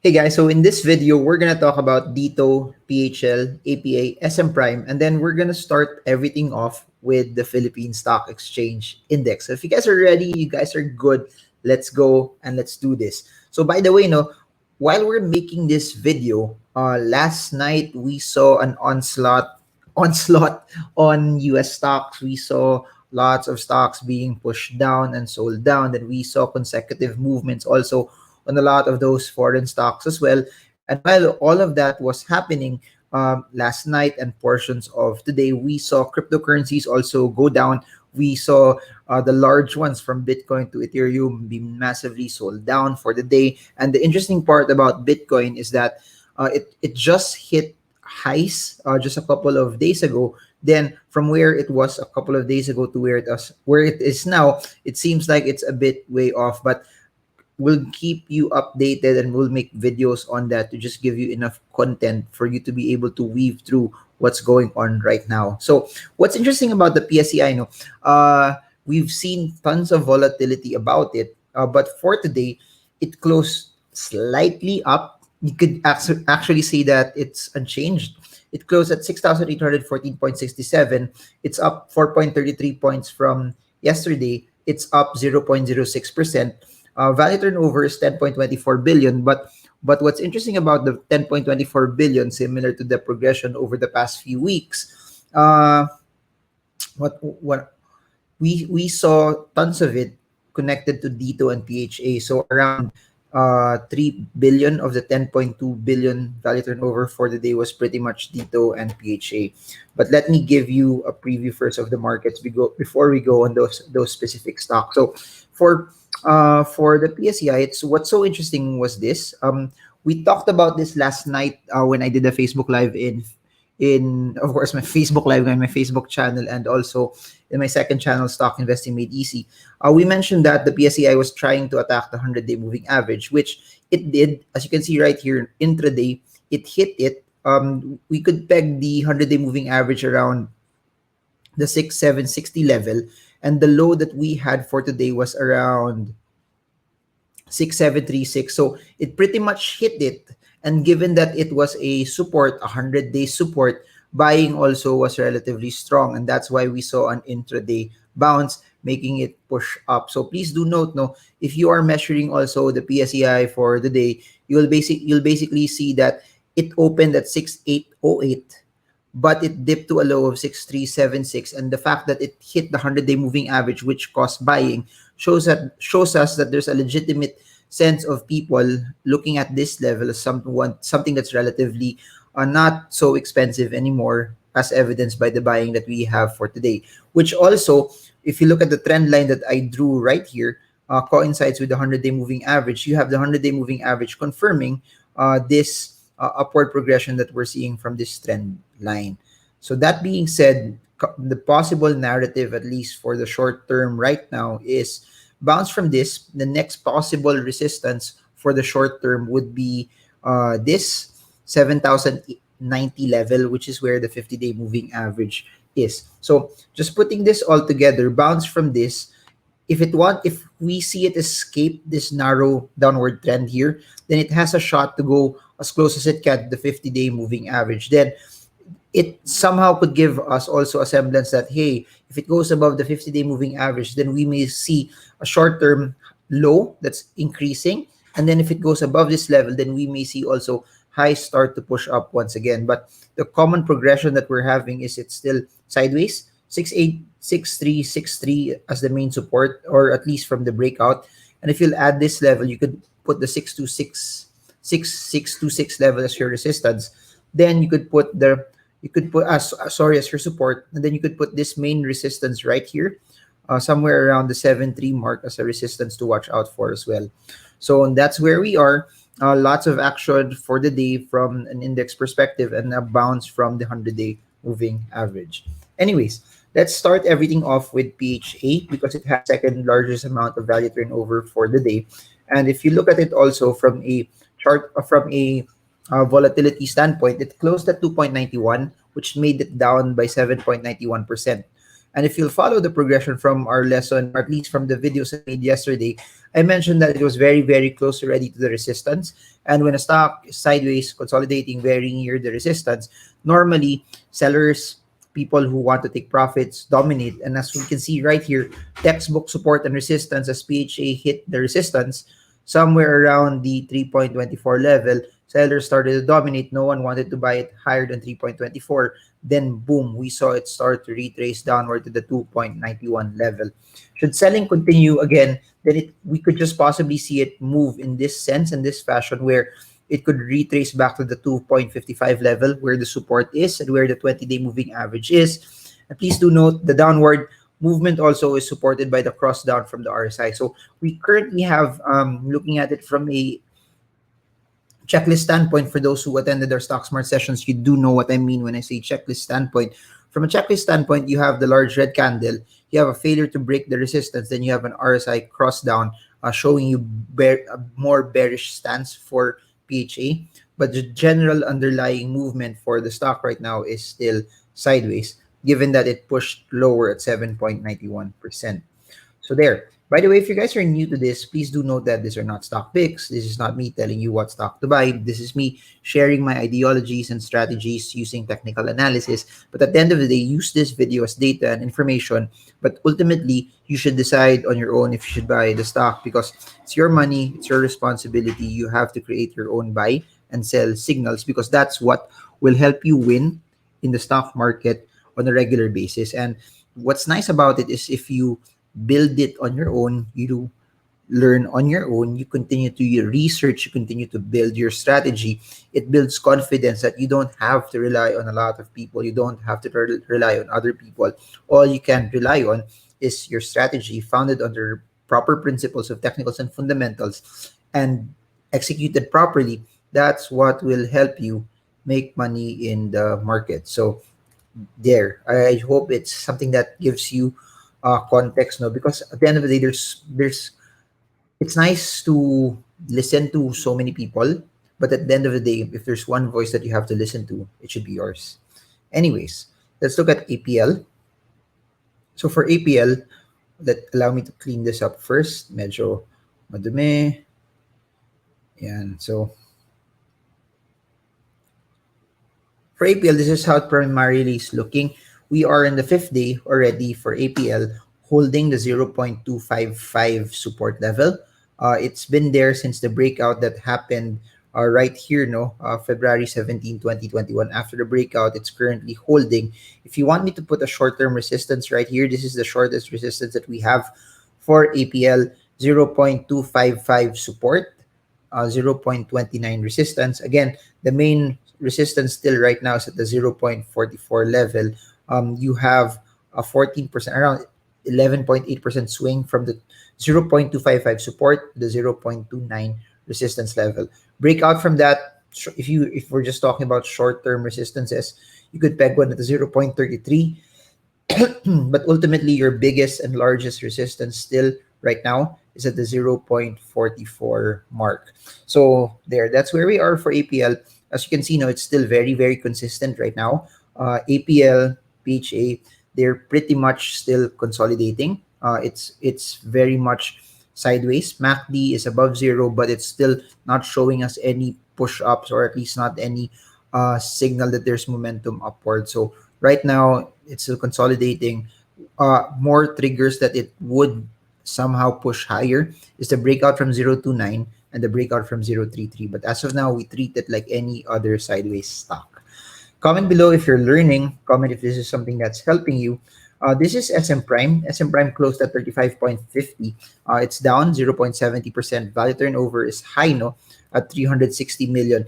Hey guys, so in this video, we're gonna talk about DITO, PHL, APA, SM Prime, and then we're gonna start everything off with the Philippine Stock Exchange Index. So if you guys are ready, you guys are good, let's go and let's do this. So by the way, while we're making this video, last night we saw an onslaught on US stocks. We saw lots of stocks being pushed down and sold down. Then we saw consecutive movements also on a lot of those foreign stocks as well. And while all of that was happening last night and portions of today, we saw cryptocurrencies also go down. We saw the large ones from Bitcoin to Ethereum be massively sold down for the day. And the interesting part about Bitcoin is that it just hit highs just a couple of days ago. Then from where it was a couple of days ago to where it is now, it seems like it's a bit way off. But we'll keep you updated and we'll make videos on that to just give you enough content for you to be able to weave through what's going on right now. So what's interesting about the PSEi, we've seen tons of volatility about it, but for today, it closed slightly up. You could actually say that it's unchanged. It closed at 6,814.67. It's up 4.33 points from yesterday. It's up 0.06%. Value turnover is 10.24 billion, but what's interesting about the 10.24 billion, similar to the progression over the past few weeks, what we saw tons of it connected to DITO and PHA. So around 3 billion of the 10.2 billion value turnover for the day was pretty much DITO and PHA. But let me give you a preview first of the markets before we go on those specific stocks. So for the PSEi, it's what's so interesting was this. We talked about this last night when I did a Facebook Live in of course my Facebook Live on my Facebook channel, and also in my second channel, Stock Investing Made Easy. We mentioned that the PSEi was trying to attack the 100-day moving average, which it did. As you can see right here, intraday, it hit it. We could peg the 100-day moving average around the 6,760 level, and the low that we had for today was around 6,736. So it pretty much hit it. And given that it was a support, 100-day support, buying also was relatively strong. And that's why we saw an intraday bounce, making it push up. So please do note, if you are measuring also the PSEi for the day, you'll basically see that it opened at 6,808. But it dipped to a low of 6,376, and the fact that it hit the 100-day moving average, which caused buying, shows us that there's a legitimate sense of people looking at this level as something that's relatively not so expensive anymore, as evidenced by the buying that we have for today. Which also, if you look at the trend line that I drew right here, coincides with the 100-day moving average. You have the 100-day moving average confirming this upward progression that we're seeing from this trend line. So that being said, the possible narrative, at least for the short term right now, is bounce from this. The next possible resistance for the short term would be this 7,090 level, which is where the 50-day moving average is. So just putting this all together, bounce from this. If we see it escape this narrow downward trend here, then it has a shot to go as close as it can to the 50-day moving average. Then it somehow could give us also a semblance that, hey, if it goes above the 50-day moving average, then we may see a short-term low that's increasing. And then if it goes above this level, then we may see also highs start to push up once again. But the common progression that we're having is it's still sideways, 6,863 as the main support, or at least from the breakout. And if you'll add this level, you could put the 626 level as your resistance. Then you could put as your support, and then you could put this main resistance right here, somewhere around the 7.3 mark as a resistance to watch out for as well. So that's where we are. Lots of action for the day from an index perspective, and a bounce from the 100-day moving average. Anyways, let's start everything off with PHA because it has second largest amount of value turnover for the day. And if you look at it also from a chart, from a volatility standpoint, it closed at 2.91, which made it down by 7.91%. And if you'll follow the progression from our lesson, or at least from the videos I made yesterday, I mentioned that it was very, very close already to the resistance. And when a stock is sideways, consolidating very near the resistance, normally sellers, people who want to take profits, dominate. And as we can see right here, textbook support and resistance as PHA hit the resistance somewhere around the 3.24 level. Sellers started to dominate. No one wanted to buy it higher than 3.24. Then boom, we saw it start to retrace downward to the 2.91 level. Should selling continue again, then we could just possibly see it move in this sense, in this fashion, where it could retrace back to the 2.55 level where the support is and where the 20-day moving average is. And please do note the downward movement also is supported by the cross down from the RSI. So we currently have, looking at it from a checklist standpoint, for those who attended our Stock Smart sessions, you do know what I mean when I say checklist standpoint. From a checklist standpoint, you have the large red candle, you have a failure to break the resistance, then you have an RSI cross down, showing you a more bearish stance for PHA. But the general underlying movement for the stock right now is still sideways, given that it pushed lower at 7.91%. So there. By the way, if you guys are new to this, please do note that these are not stock picks. This is not me telling you what stock to buy. This is me sharing my ideologies and strategies using technical analysis. But at the end of the day, use this video as data and information. But ultimately, you should decide on your own if you should buy the stock, because it's your money, it's your responsibility. You have to create your own buy and sell signals, because that's what will help you win in the stock market on a regular basis. And what's nice about it is if you build it on your own, you learn on your own, you continue to research, you continue to build your strategy, it builds confidence that you don't have to rely on a lot of people, you don't have to rely on other people. All you can rely on is your strategy founded under proper principles of technicals and fundamentals and executed properly. That's what will help you make money in the market. So there, I hope it's something that gives you context, no, because at the end of the day, there's it's nice to listen to so many people, but at the end of the day, if there's one voice that you have to listen to, it should be yours. Anyways, let's look at APL. So for APL, allow me to clean this up first. Medyo madumi. Yan. So for APL, this is how it primarily is looking. We are in the 5th day already for APL, holding the 0.255 support level. It's been there since the breakout that happened right here, February 17, 2021. After the breakout, it's currently holding. If you want me to put a short-term resistance right here, this is the shortest resistance that we have for APL, 0.255 support, 0.29 resistance. Again, the main resistance still right now is at the 0.44 level. You have a 14%, around 11.8% swing from the 0.255 support to the 0.29 resistance level. Breakout from that, if we're just talking about short-term resistances, you could peg one at the 0.33. But ultimately, your biggest and largest resistance still right now is at the 0.44 mark. So there, that's where we are for APL. As you can see now, it's still very, very consistent right now. APL, PHA, they're pretty much still consolidating. It's very much sideways. MACD is above zero, but it's still not showing us any push-ups, or at least not any signal that there's momentum upward. So right now, it's still consolidating. More triggers that it would somehow push higher is the breakout from 029 and the breakout from 033. But as of now, we treat it like any other sideways stock. Comment below if you're learning. Comment if this is something that's helping you. This is SM Prime. SM Prime closed at 35.50. It's down 0.70%. Value turnover is high, at 360 million.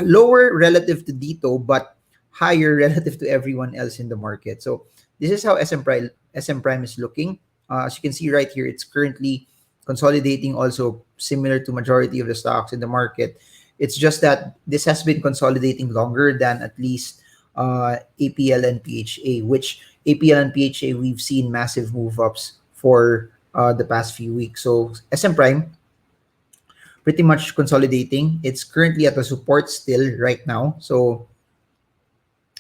Lower relative to DITO, but higher relative to everyone else in the market. So this is how SM Prime is looking. As you can see right here, it's currently consolidating, also similar to majority of the stocks in the market. It's just that this has been consolidating longer than at least APL and PHA, which APL and PHA, we've seen massive move-ups for the past few weeks. So SM Prime, pretty much consolidating. It's currently at a support still right now. So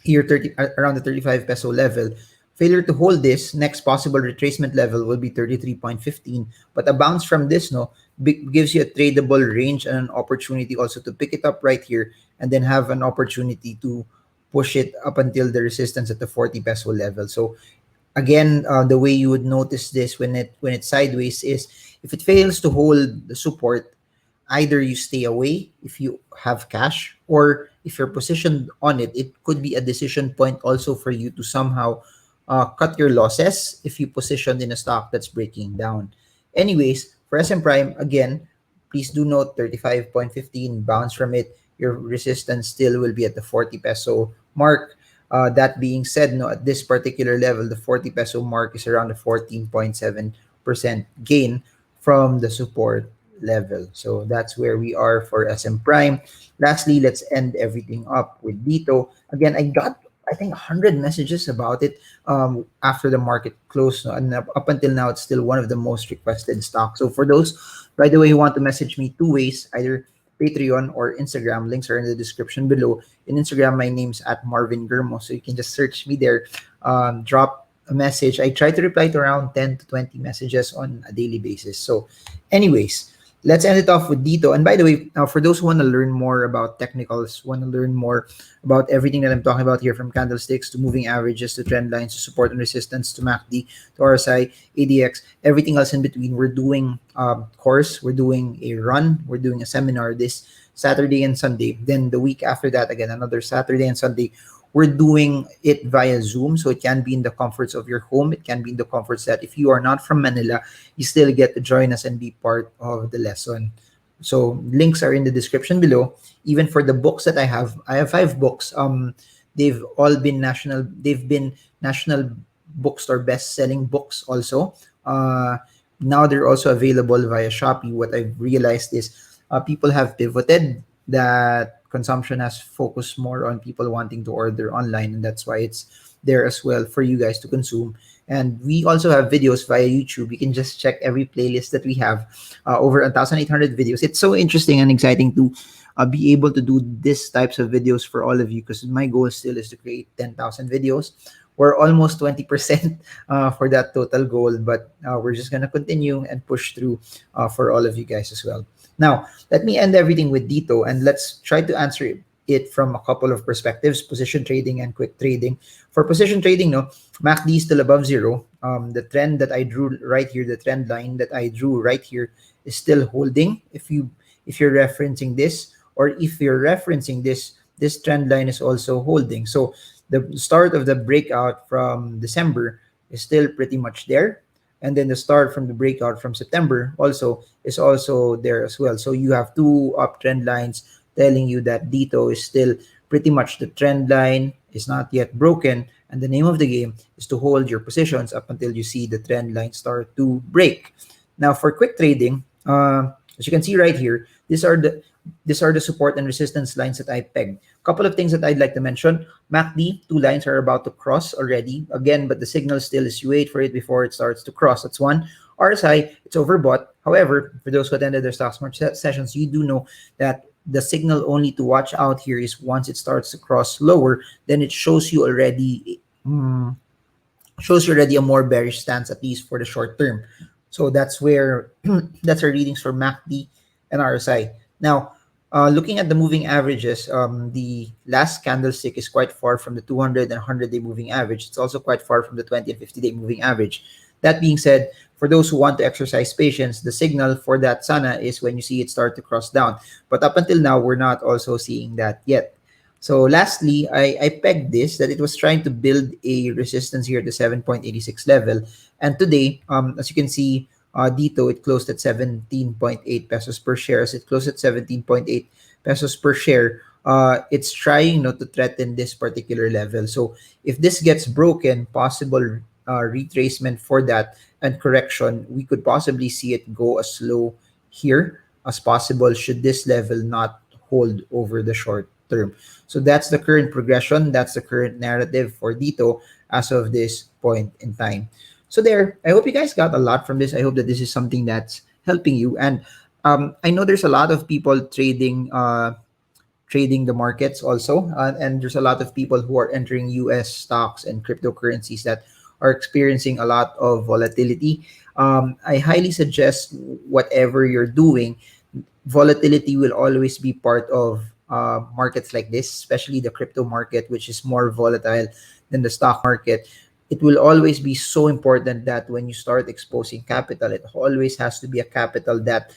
here, around the 35 peso level. Failure to hold this, next possible retracement level will be 33.15. But a bounce from this, no, gives you a tradable range and an opportunity also to pick it up right here and then have an opportunity to push it up until the resistance at the 40 peso level. So again, the way you would notice this when it's sideways is if it fails to hold the support, either you stay away if you have cash, or if you're positioned on it, it could be a decision point also for you to somehow cut your losses if you positioned in a stock that's breaking down. Anyways, for SM Prime, again, please do note 35.15 bounce from it. Your resistance still will be at the 40 peso mark. That being said, no, at this particular level, the 40 peso mark is around a 14.7% gain from the support level. So that's where we are for SM Prime. Lastly, let's end everything up with DITO. Again, I got I think 100 messages about it after the market closed, no? And up until now, it's still one of the most requested stocks. So for those, by the way, who want to message me two ways, either Patreon or Instagram, links are in the description below. In Instagram, my name's at Marvin Germo, so you can just search me there, drop a message. I try to reply to around 10 to 20 messages on a daily basis. So anyways, let's end it off with DITO. And by the way, for those who want to learn more about technicals, want to learn more about everything that I'm talking about here, from candlesticks to moving averages to trend lines to support and resistance to MACD to RSI, ADX, everything else in between, we're doing course, we're doing a run, we're doing a seminar this Saturday and Sunday. Then the week after that, again, another Saturday and Sunday. We're doing it via Zoom, so it can be in the comforts of your home. It can be in the comforts that if you are not from Manila, you still get to join us and be part of the lesson. So links are in the description below. Even for the books that I have 5 books. They've all been national. They've been national bookstore best-selling books also. Now they're also available via Shopee. What I've realized is people have pivoted, that consumption has focused more on people wanting to order online, and that's why it's there as well for you guys to consume. And we also have videos via YouTube. You can just check every playlist that we have, over 1,800 videos. It's so interesting and exciting to be able to do these types of videos for all of you, because my goal still is to create 10,000 videos. We're almost 20% for that total goal, but we're just going to continue and push through for all of you guys as well. Now, let me end everything with DITO, and let's try to answer it from a couple of perspectives: position trading and quick trading. For position trading, no, MACD is still above zero. The trend that I drew right here, the trend line that I drew right here, is still holding. If you're referencing this, or if you're referencing this trend line is also holding. So the start of the breakout from December is still pretty much there. And then the start from the breakout from September also is also there as well. So you have two uptrend lines telling you that DITO is still pretty much, the trend line is not yet broken. And the name of the game is to hold your positions up until you see the trend line start to break. Now for quick trading, as you can see right here, these are the support and resistance lines that I pegged. Couple of things that I'd like to mention. MACD, 2 lines are about to cross already. Again, but the signal still is you wait for it before it starts to cross. That's one. RSI, it's overbought. However, for those who attended their stock smart sessions, you do know that the signal only to watch out here is once it starts to cross lower, then it shows you already a more bearish stance, at least for the short term. So that's where that's our readings for MACD and RSI. Now, looking at the moving averages, the last candlestick is quite far from the 200 and 100-day moving average. It's also quite far from the 20 and 50-day moving average. That being said, for those who want to exercise patience, the signal for that sana is when you see it start to cross down. But up until now, we're not also seeing that yet. So lastly, I pegged this, that it was trying to build a resistance here at the 7.86 level. And today, as you can see, DITO, it closed at 17.8 pesos per share. As it closed at 17.8 pesos per share, it's trying not to threaten this particular level. So if this gets broken, possible retracement for that and correction, we could possibly see it go as low here as possible should this level not hold over the short term. So that's the current progression. That's the current narrative for DITO as of this point in time. So there, I hope you guys got a lot from this. I hope that this is something that's helping you. And I know there's a lot of people trading the markets also, and there's a lot of people who are entering US stocks and cryptocurrencies that are experiencing a lot of volatility, I highly suggest whatever you're doing, volatility will always be part of markets like this, especially the crypto market, which is more volatile than the stock market. It will always be so important that when you start exposing capital, it always has to be a capital that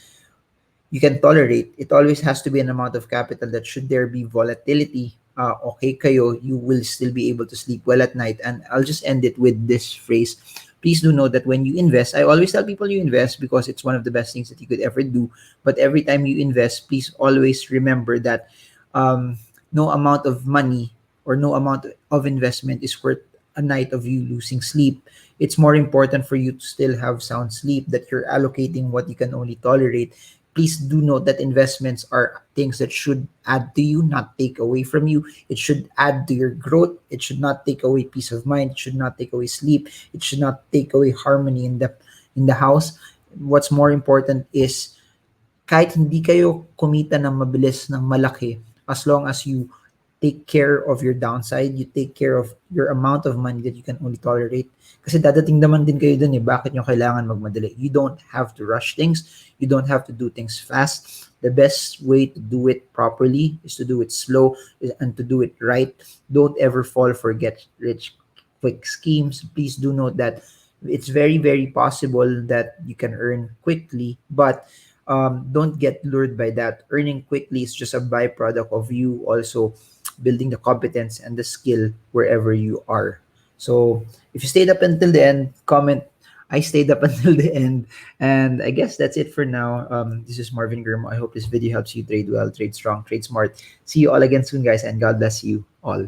you can tolerate. It always has to be an amount of capital that should there be volatility, okay kayo, you will still be able to sleep well at night. And I'll just end it with this phrase. Please do know that when you invest, I always tell people you invest because it's one of the best things that you could ever do. But every time you invest, please always remember that um, no amount of money or no amount of investment is worth a night of you losing sleep. It's more important for you to still have sound sleep, that you're allocating what you can only tolerate. Please do note that investments are things that should add to you, not take away from you. It should add to your growth. It should not take away peace of mind. It should not take away sleep. It should not take away harmony in the house. What's more important is kahit hindi kayo kumita ng mabilis ng malaki, as long as you take care of your downside, you take care of your amount of money that you can only tolerate. Kasi dadating naman din kayo dun eh, bakit nyo kailangan magmadali? You don't have to rush things. You don't have to do things fast. The best way to do it properly is to do it slow and to do it right. Don't ever fall for get rich quick schemes. Please do note that it's very, very possible that you can earn quickly, but don't get lured by that. Earning quickly is just a byproduct of you also building the competence and the skill wherever you are. So if you stayed up until the end, comment, I stayed up until the end. And I guess that's it for now. This is Marvin Gurmo. I hope this video helps you trade well, trade strong, trade smart. See you all again soon, guys, and God bless you all.